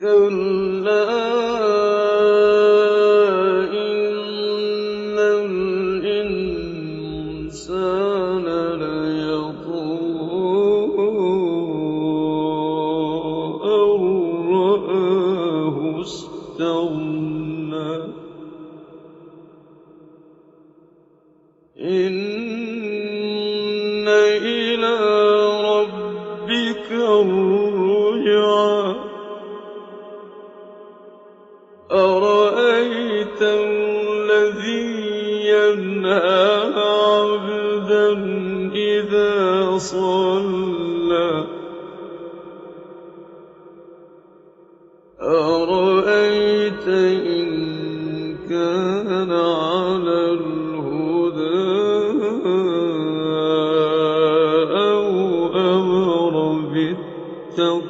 كَلَّا إِنَّ الْإِنسَانَ لَيَطْغَىٰ أَن رَّآهُ اسْتَغْنَىٰ إِنَّ إِلَىٰ رَبِّكَ الرُّجْعَىٰ أَرَأَيْتَ الَّذِي يَنْهَىٰ عَبْدًا إِذَا صَلَّىٰ أَرَأَيْتَ إِن كَانَ عَلَى الْهُدَىٰ أَوْ أَمَرَ بِالتَّقْوَىٰ